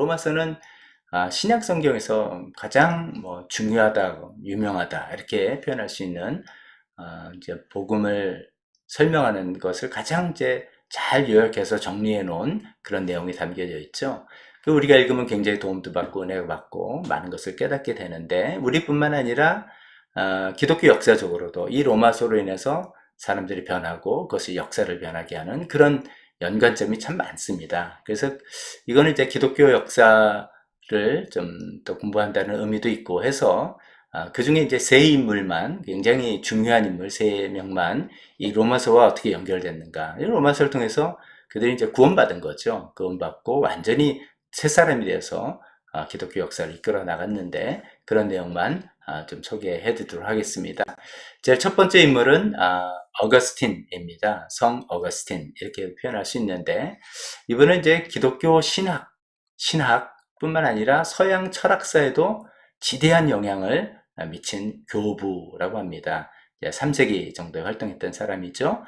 로마서는 신약 성경에서 가장 중요하다, 유명하다 이렇게 표현할 수 있는 이제 복음을 설명하는 것을 가장 이제 잘 요약해서 정리해 놓은 그런 내용이 담겨져 있죠. 그 우리가 읽으면 굉장히 도움도 받고 은혜가 받고 많은 것을 깨닫게 되는데, 우리뿐만 아니라 기독교 역사적으로도 이 로마서로 인해서 사람들이 변하고 그것이 역사를 변하게 하는 그런 연관점이 참 많습니다. 그래서 이거는 이제 기독교 역사를 좀 더 공부한다는 의미도 있고 해서 그 중에 이제 세 인물만, 굉장히 중요한 인물 세 명만 이 로마서와 어떻게 연결됐는가. 이 로마서를 통해서 그들이 이제 구원받은 거죠. 구원받고 완전히 새 사람이 되어서 기독교 역사를 이끌어 나갔는데, 그런 내용만 좀 소개해 드리도록 하겠습니다. 제일 첫 번째 인물은 어거스틴입니다. 성 어거스틴 이렇게 표현할 수 있는데, 이분은 이제 기독교 신학뿐만 아니라 서양 철학사에도 지대한 영향을 미친 교부라고 합니다. 3세기 정도에 활동했던 사람이죠.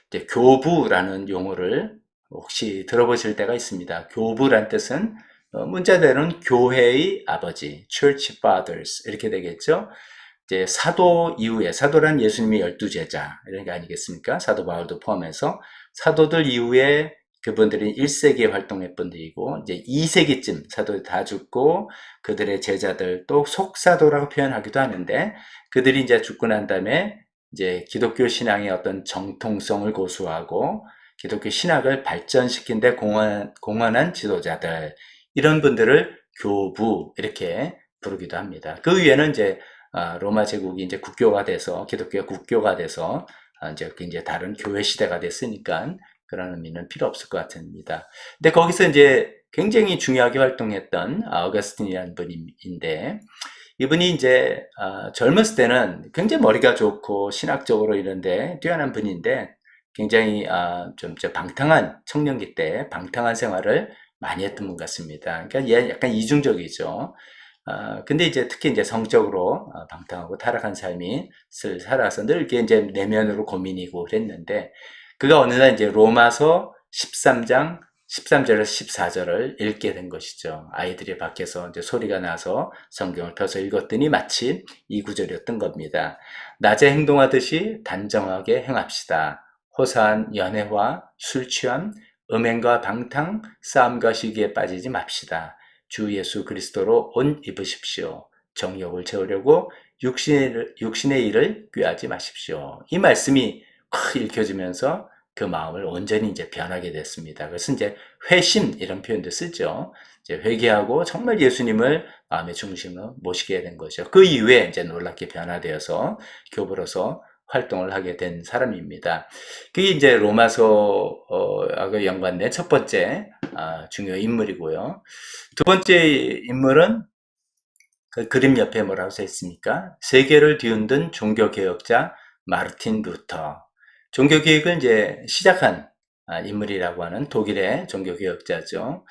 이제 교부라는 용어를 혹시 들어보실 때가 있습니다. 교부란 뜻은 문자대로는 교회의 아버지, Church Fathers 이렇게 되겠죠. 이제 사도 이후에, 사도란 예수님의 12제자 이런 게 아니겠습니까? 사도 바울도 포함해서 사도들 이후에 그분들이 1세기에 활동했던 분들이고, 이제 2세기쯤 사도들이 다 죽고 그들의 제자들, 또 속사도라고 표현하기도 하는데, 그들이 이제 죽고 난 다음에 이제 기독교 신앙의 어떤 정통성을 고수하고 기독교 신학을 발전시킨 데 공헌한 지도자들, 이런 분들을 교부 이렇게 부르기도 합니다. 그 위에는 이제 로마 제국이 이제 국교가 돼서, 기독교가 국교가 돼서 이제 다른 교회 시대가 됐으니까 그런 의미는 필요 없을 것 같습니다. 근데 거기서 이제 굉장히 중요하게 활동했던 어거스틴이라는 분인데, 이분이 이제 젊었을 때는 굉장히 머리가 좋고 신학적으로 이런데 뛰어난 분인데, 굉장히 좀 방탕한, 청년기 때 방탕한 생활을 많이 했던 분 같습니다. 그러니까 얘 약간 이중적이죠. 근데 이제 특히 이제 성적으로 방탕하고 타락한 삶이 살아서 늘 이렇게 이제 내면으로 고민이고 그랬는데, 그가 어느 날 이제 로마서 13장 13절에서 14절을 읽게 된 것이죠. 아이들이 밖에서 이제 소리가 나서 성경을 펴서 읽었더니 마침 이 구절이었던 겁니다. 낮에 행동하듯이 단정하게 행합시다. 호사한 연애와 술 취함, 음행과 방탕, 싸움과 시기에 빠지지 맙시다. 주 예수 그리스도로 옷 입으십시오. 정욕을 채우려고 육신의 일을 꾀하지 마십시오. 이 말씀이 확 읽혀지면서 그 마음을 온전히 이제 변하게 됐습니다. 그래서 이제 회심 이런 표현도 쓰죠. 이제 회개하고 정말 예수님을 마음의 중심으로 모시게 된 거죠. 그 이후에 이제 놀랍게 변화되어서 교부로서 활동을 하게 된 사람입니다. 그게 이제 로마서하고 연관된 첫 번째 중요 인물이고요. 두 번째 인물은 그 그림 옆에 뭐라고 써 있습니까? 세계를 뒤흔든 종교개혁자 마르틴 루터. 종교개혁을 이제 시작한 인물이라고 하는 독일의 종교개혁자죠.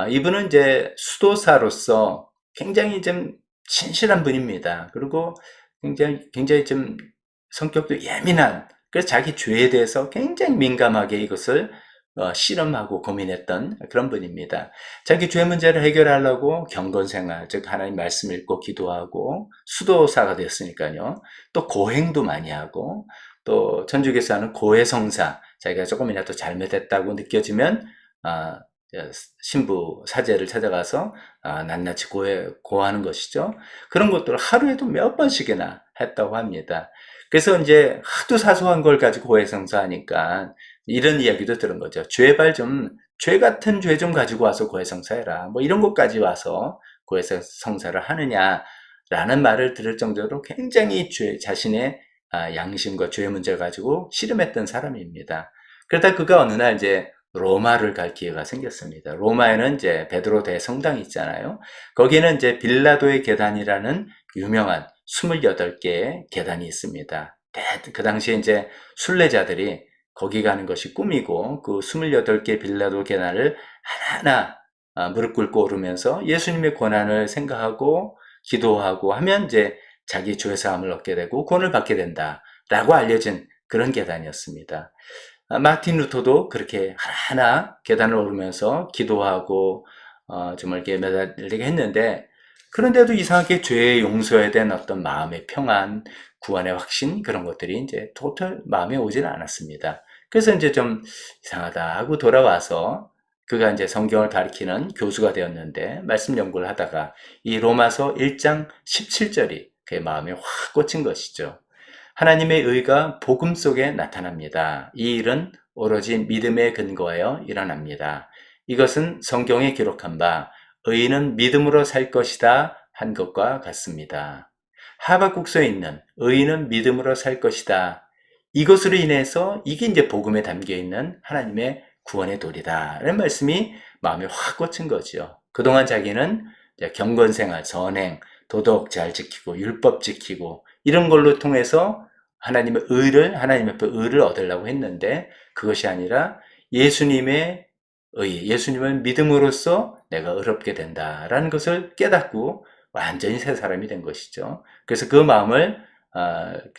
이분은 이제 수도사로서 굉장히 좀 신실한 분입니다. 그리고 굉장히 좀 성격도 예민한, 그래서 자기 죄에 대해서 굉장히 민감하게 이것을 실험하고 고민했던 그런 분입니다. 자기 죄 문제를 해결하려고 경건생활, 즉 하나님 말씀 읽고 기도하고, 수도사가 됐으니까요. 또 고행도 많이 하고, 또 천주교에서 하는 고해성사, 자기가 조금이라도 잘못했다고 느껴지면 신부 사제를 찾아가서 낱낱이 고하는 것이죠. 그런 것들을 하루에도 몇 번씩이나 했다고 합니다. 그래서 이제 하도 사소한 걸 가지고 고해성사하니까 이런 이야기도 들은 거죠. 죄 같은 죄 좀 가지고 와서 고해성사해라. 뭐 이런 것까지 와서 고해성사를 하느냐라는 말을 들을 정도로 굉장히 자신의 양심과 죄의 문제를 가지고 씨름했던 사람입니다. 그러다 그가 어느 날 이제 로마를 갈 기회가 생겼습니다. 로마에는 이제 베드로 대성당이 있잖아요. 거기에는 이제 빌라도의 계단이라는 유명한 28개의 계단이 있습니다. 그 당시에 이제 순례자들이 거기 가는 것이 꿈이고, 그 28개 빌라도 계단을 하나하나 무릎 꿇고 오르면서 예수님의 고난을 생각하고 기도하고 하면 이제 자기 죄사함을 얻게 되고 구원을 받게 된다라고 알려진 그런 계단이었습니다. 마틴 루터도 그렇게 하나하나 계단을 오르면서 기도하고 정말 이렇게 매달리게 했는데, 그런데도 이상하게 죄의 용서에 대한 어떤 마음의 평안, 구원의 확신, 그런 것들이 이제 토탈 마음에 오지는 않았습니다. 그래서 이제 좀 이상하다 하고 돌아와서 그가 이제 성경을 가리키는 교수가 되었는데, 말씀 연구를 하다가 이 로마서 1장 17절이 그의 마음에 확 꽂힌 것이죠. 하나님의 의가 복음 속에 나타납니다. 이 일은 오로지 믿음에 근거하여 일어납니다. 이것은 성경에 기록한 바 의인은 믿음으로 살 것이다 한 것과 같습니다. 하박국서에 있는 의인은 믿음으로 살 것이다. 이것으로 인해서 이게 이제 복음에 담겨 있는 하나님의 구원의 도리다 라는 말씀이 마음에 확 꽂힌 거죠. 그동안 자기는 경건생활, 선행, 도덕 잘 지키고 율법 지키고 이런 걸로 통해서 하나님 앞에 의를 얻으려고 했는데, 그것이 아니라 예수님의 의, 예수님을 믿음으로써 내가 의롭게 된다라는 것을 깨닫고 완전히 새 사람이 된 것이죠. 그래서 그 마음을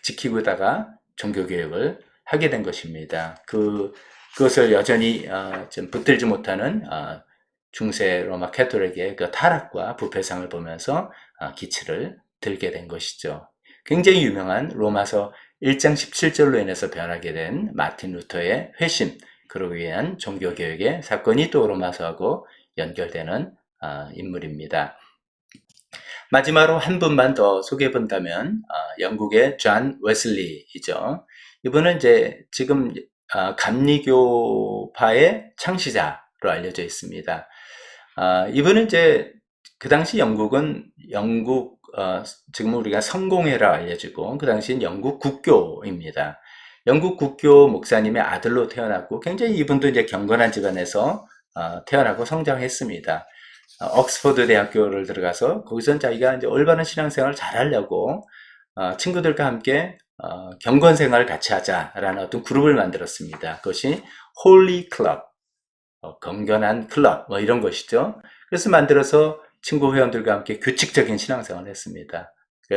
지키고다가 종교개혁을 하게 된 것입니다. 그것을 여전히 좀 붙들지 못하는 중세 로마 캐톨릭의 그 타락과 부패상을 보면서 기치를 들게 된 것이죠. 굉장히 유명한 로마서 1장 17절로 인해서 변하게 된 마틴 루터의 회심, 그로 위한 종교개혁의 사건이 또 로마서하고 연결되는 인물입니다. 마지막으로 한 분만 더 소개해 본다면 영국의 존 웨슬리이죠. 이분은 이제 지금 감리교파의 창시자로 알려져 있습니다. 이분은 이제 그 당시 영국은 지금 우리가 성공회라 알려지고 그 당시엔 영국 국교입니다. 영국 국교 목사님의 아들로 태어났고 굉장히 이분도 이제 경건한 집안에서 태어나고 성장했습니다. 옥스퍼드 대학교를 들어가서 거기서 자기가 이제 올바른 신앙생활을 잘 하려고 친구들과 함께 경건 생활을 같이 하자라는 어떤 그룹을 만들었습니다. 그것이 홀리 클럽, 건건한 클럽 뭐 이런 것이죠. 그래서 만들어서 친구 회원들과 함께 규칙적인 신앙생활을 했습니다.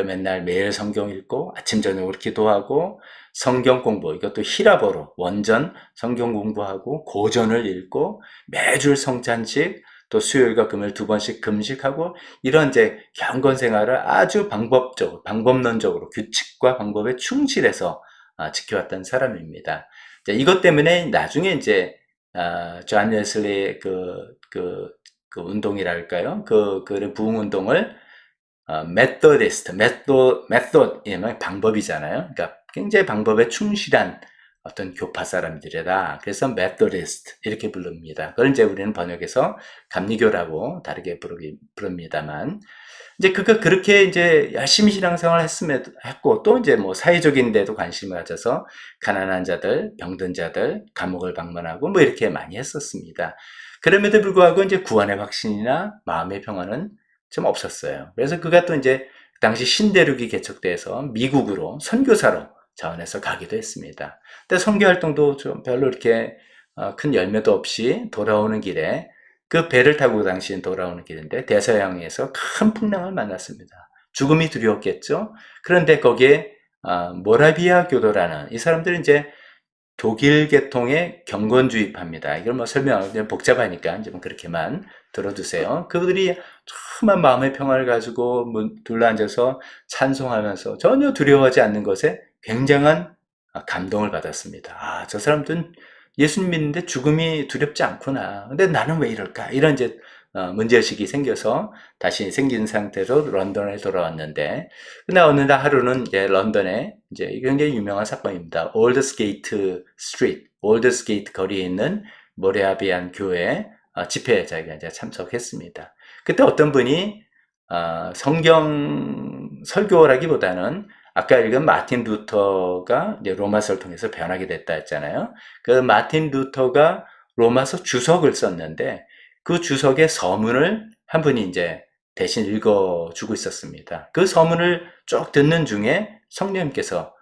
맨날 매일 성경 읽고 아침 저녁으로 기도하고 성경 공부, 이것도 히라보로 원전 성경 공부하고 고전을 읽고 매주 성찬식, 또 수요일과 금요일 2번씩 금식하고 이런 이제 경건 생활을 아주 방법론적으로 규칙과 방법에 충실해서 지켜왔던 사람입니다. 이것 때문에 나중에 이제 존 웨슬리의 그 운동이랄까요? 그 부흥 운동을 메소드이면 방법이잖아요. 그러니까 굉장히 방법에 충실한 어떤 교파 사람들이다. 그래서 메소디스트 이렇게 부릅니다. 그걸 이제 우리는 번역해서 감리교라고 다르게 부릅니다만, 이제 그렇게 이제 열심히 신앙생활을 했고, 또 이제 뭐 사회적인 데도 관심을 가져서 가난한 자들, 병든 자들, 감옥을 방문하고 뭐 이렇게 많이 했었습니다. 그럼에도 불구하고 이제 구원의 확신이나 마음의 평안은 좀 없었어요. 그래서 그가 또 이제 당시 신대륙이 개척돼서 미국으로 선교사로 자원해서 가기도 했습니다. 근데 선교 활동도 좀 별로 이렇게 큰 열매도 없이 돌아오는 길에 그 배를 타고 당시엔 돌아오는 길인데 대서양에서 큰 풍랑을 만났습니다. 죽음이 두려웠겠죠. 그런데 거기에 모라비아 교도라는 이 사람들은 이제 독일 계통의 경건주의파입니다. 이걸 뭐 설명하기는 복잡하니까 이제 뭐 그렇게만 들어두세요. 그들이 참한 마음의 평화를 가지고 둘러앉아서 찬송하면서 전혀 두려워하지 않는 것에 굉장한 감동을 받았습니다. 저 사람들은 예수님 믿는데 죽음이 두렵지 않구나. 근데 나는 왜 이럴까? 이런 이제 문제의식이 생겨서 다시 생긴 상태로 런던에 돌아왔는데, 그날 어느 날 하루는 이제 런던에 이제 굉장히 유명한 사건입니다. 올드스게이트 스트리트, 올드스게이트 거리에 있는 모라비안 교회 집회에 자기가 이제 참석했습니다. 그때 어떤 분이 성경 설교라기보다는 아까 읽은 마틴 루터가 이제 로마서를 통해서 변하게 됐다 했잖아요. 그 마틴 루터가 로마서 주석을 썼는데 그 주석의 서문을 한 분이 이제 대신 읽어주고 있었습니다. 그 서문을 쭉 듣는 중에 성령님께서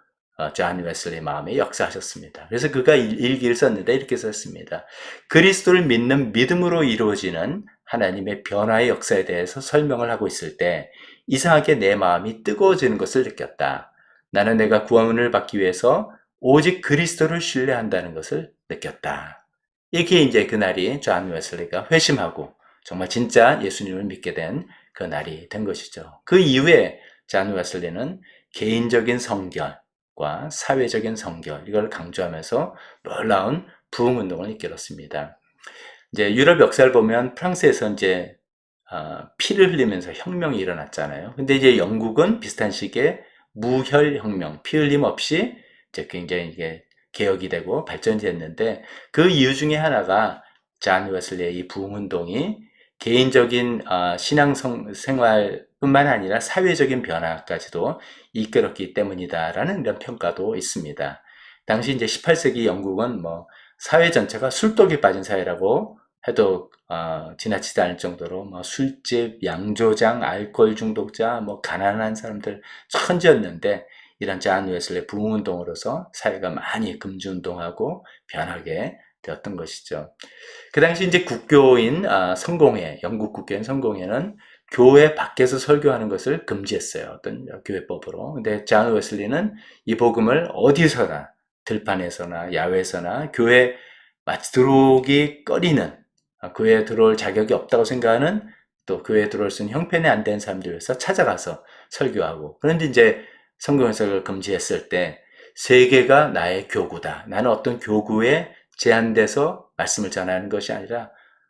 존 웨슬리 마음에 역사하셨습니다. 그래서 그가 일기를 썼는데 이렇게 썼습니다. 그리스도를 믿는 믿음으로 이루어지는 하나님의 변화의 역사에 대해서 설명을 하고 있을 때 이상하게 내 마음이 뜨거워지는 것을 느꼈다. 나는 내가 구원을 받기 위해서 오직 그리스도를 신뢰한다는 것을 느꼈다. 이게 이제 그날이 존 웨슬리가 회심하고 정말 진짜 예수님을 믿게 된 그 날이 된 것이죠. 그 이후에 존 웨슬리는 개인적인 성결과 사회적인 성결, 이걸 강조하면서 놀라운 부흥운동을 이끌었습니다. 이제 유럽 역사를 보면 프랑스에서 이제 피를 흘리면서 혁명이 일어났잖아요. 근데 이제 영국은 비슷한 시기에 무혈혁명, 피 흘림 없이 이제 굉장히 이게 개혁이 되고 발전이 됐는데, 그 이유 중에 하나가 존 웨슬리의 이 부흥운동이 개인적인 신앙생활뿐만 아니라 사회적인 변화까지도 이끌었기 때문이다라는 이런 평가도 있습니다. 당시 이제 18세기 영국은 뭐 사회 전체가 술독에 빠진 사회라고 해도 지나치지 않을 정도로 뭐 술집, 양조장, 알코올 중독자, 뭐 가난한 사람들 천지였는데, 이런 존 웨슬리 부흥운동으로서 사회가 많이 금주운동하고 변하게 되었던 것이죠. 그 당시 이제 국교인 성공회, 영국 국교인 성공회는 교회 밖에서 설교하는 것을 금지했어요. 어떤 교회법으로. 근데 존 웨슬리는 이 복음을 어디서나, 들판에서나 야외에서나 교회 마치 들어오기 꺼리는, 교회에 들어올 자격이 없다고 생각하는, 또 교회에 들어올 수 있는 형편이 안 되는 사람들에서 찾아가서 설교하고, 그런데 이제 성경에서 금지했을 때 세계가 나의 교구다, 나는 어떤 교구에 제한돼서 말씀을 전하는 것이 아니라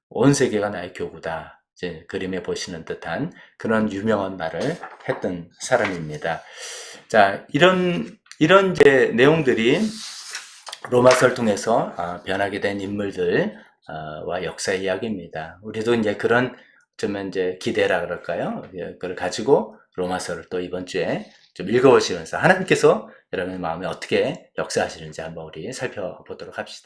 온 세계가 나의 교구다, 이제 그림에 보시는 듯한 그런 유명한 말을 했던 사람입니다. 자, 이런 이제 내용들이 로마서를 통해서 변하게 된 인물들과 역사의 이야기입니다. 우리도 이제 그런 좀 이제 기대라 그럴까요? 그걸 가지고 로마서를 또 이번 주에 좀 읽어보시면서 하나님께서 여러분의 마음에 어떻게 역사하시는지 한번 우리 살펴보도록 합시다.